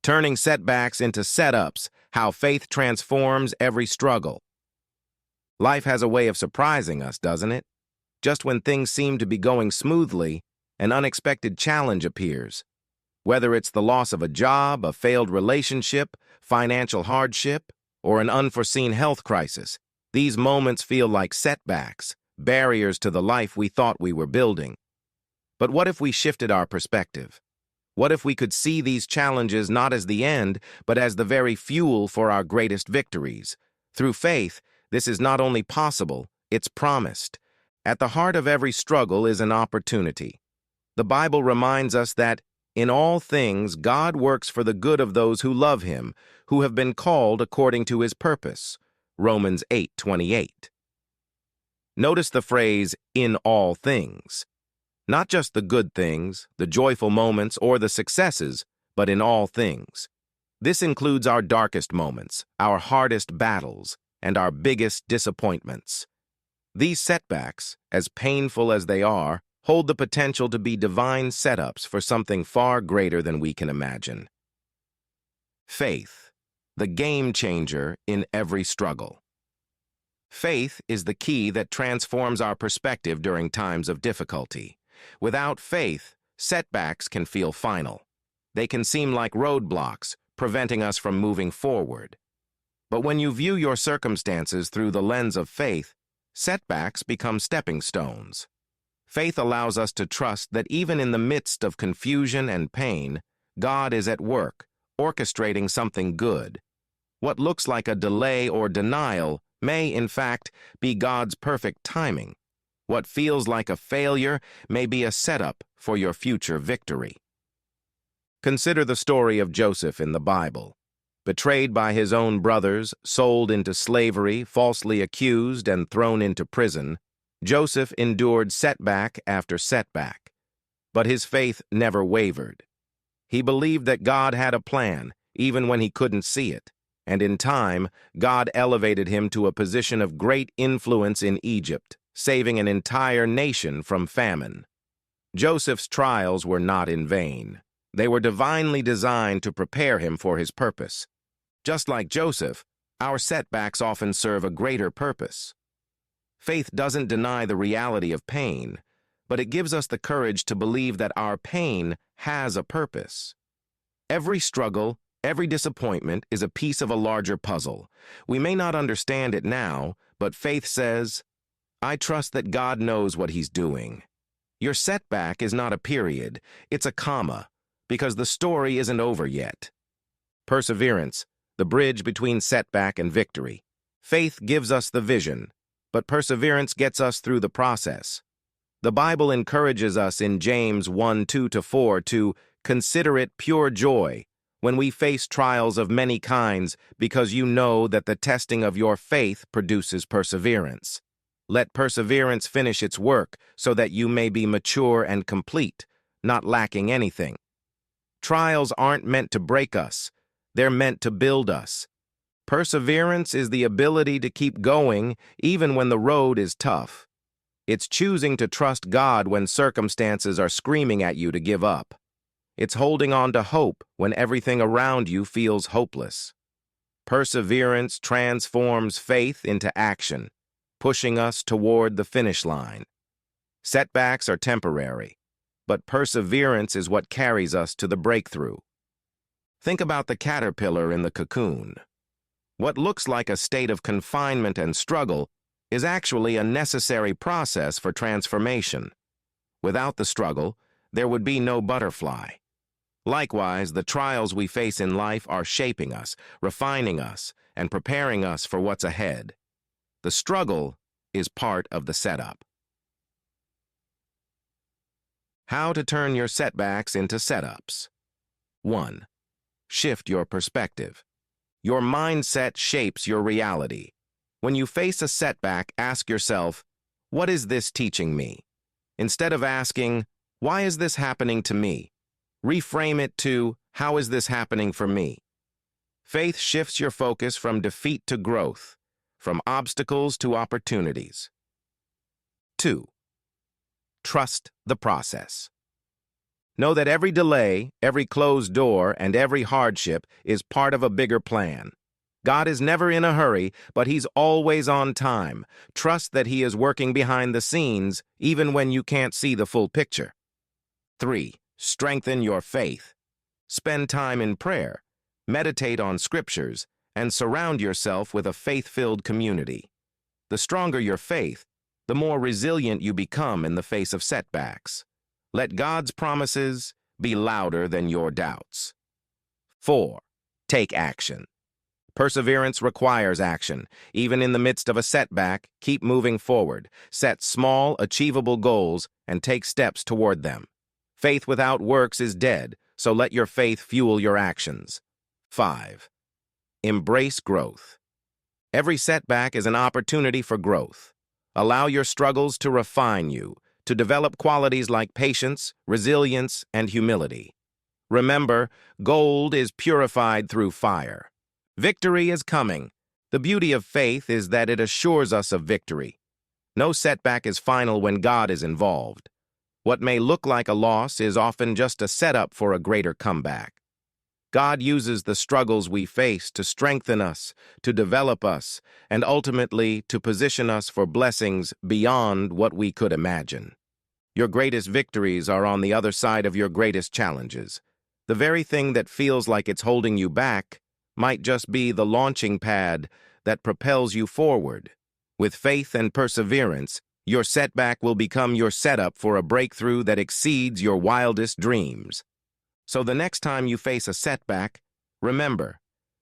Turning setbacks into setups, how faith transforms every struggle. Life has a way of surprising us, doesn't it? Just when things seem to be going smoothly, an unexpected challenge appears. Whether it's the loss of a job, a failed relationship, financial hardship, or an unforeseen health crisis, these moments feel like setbacks, barriers to the life we thought we were building. But what if we shifted our perspective? What if we could see these challenges not as the end, but as the very fuel for our greatest victories? Through faith, this is not only possible, it's promised. At the heart of every struggle is an opportunity. The Bible reminds us that, in all things, God works for the good of those who love Him, who have been called according to His purpose. Romans 8:28. Notice the phrase, in all things. Not just the good things, the joyful moments, or the successes, but in all things. This includes our darkest moments, our hardest battles, and our biggest disappointments. These setbacks, as painful as they are, hold the potential to be divine setups for something far greater than we can imagine. Faith, the game changer in every struggle. Faith is the key that transforms our perspective during times of difficulty. Without faith, setbacks can feel final. They can seem like roadblocks, preventing us from moving forward. But when you view your circumstances through the lens of faith, setbacks become stepping stones. Faith allows us to trust that even in the midst of confusion and pain, God is at work, orchestrating something good. What looks like a delay or denial may, in fact, be God's perfect timing. What feels like a failure may be a setup for your future victory. Consider the story of Joseph in the Bible. Betrayed by his own brothers, sold into slavery, falsely accused, and thrown into prison, Joseph endured setback after setback. But his faith never wavered. He believed that God had a plan, even when he couldn't see it, and in time, God elevated him to a position of great influence in Egypt, saving an entire nation from famine. Joseph's trials were not in vain. They were divinely designed to prepare him for his purpose. Just like Joseph, our setbacks often serve a greater purpose. Faith doesn't deny the reality of pain, but it gives us the courage to believe that our pain has a purpose. Every struggle, every disappointment is a piece of a larger puzzle. We may not understand it now, but faith says, I trust that God knows what He's doing. Your setback is not a period, it's a comma, because the story isn't over yet. Perseverance, the bridge between setback and victory. Faith gives us the vision, but perseverance gets us through the process. The Bible encourages us in James 1:2-4 to consider it pure joy when we face trials of many kinds, because you know that the testing of your faith produces perseverance. Let perseverance finish its work so that you may be mature and complete, not lacking anything. Trials aren't meant to break us. They're meant to build us. Perseverance is the ability to keep going even when the road is tough. It's choosing to trust God when circumstances are screaming at you to give up. It's holding on to hope when everything around you feels hopeless. Perseverance transforms faith into action, pushing us toward the finish line. Setbacks are temporary, but perseverance is what carries us to the breakthrough. Think about the caterpillar in the cocoon. What looks like a state of confinement and struggle is actually a necessary process for transformation. Without the struggle, there would be no butterfly. Likewise, the trials we face in life are shaping us, refining us, and preparing us for what's ahead. The struggle is part of the setup. How to turn your setbacks into setups. 1. Shift your perspective. Your mindset shapes your reality. When you face a setback, ask yourself, what is this teaching me? Instead of asking, why is this happening to me? Reframe it to, how is this happening for me? Faith shifts your focus from defeat to growth, from obstacles to opportunities. 2. Trust the process. Know that every delay, every closed door, and every hardship is part of a bigger plan. God is never in a hurry, but He's always on time. Trust that He is working behind the scenes, even when you can't see the full picture. 3. Strengthen your faith. Spend time in prayer, meditate on scriptures, and surround yourself with a faith-filled community. The stronger your faith, the more resilient you become in the face of setbacks. Let God's promises be louder than your doubts. 4. Take action. Perseverance requires action. Even in the midst of a setback, keep moving forward. Set small, achievable goals and take steps toward them. Faith without works is dead, so let your faith fuel your actions. 5. Embrace growth. Every setback is an opportunity for growth. Allow your struggles to refine you, to develop qualities like patience, resilience, and humility. Remember, gold is purified through fire. Victory is coming. The beauty of faith is that it assures us of victory. No setback is final when God is involved. What may look like a loss is often just a setup for a greater comeback. God uses the struggles we face to strengthen us, to develop us, and ultimately to position us for blessings beyond what we could imagine. Your greatest victories are on the other side of your greatest challenges. The very thing that feels like it's holding you back might just be the launching pad that propels you forward. With faith and perseverance, your setback will become your setup for a breakthrough that exceeds your wildest dreams. So the next time you face a setback, remember,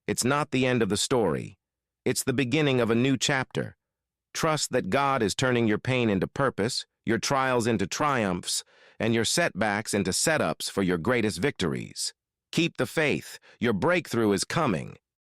it's not the end of the story. It's the beginning of a new chapter. Trust that God is turning your pain into purpose, your trials into triumphs, and your setbacks into setups for your greatest victories. Keep the faith. Your breakthrough is coming.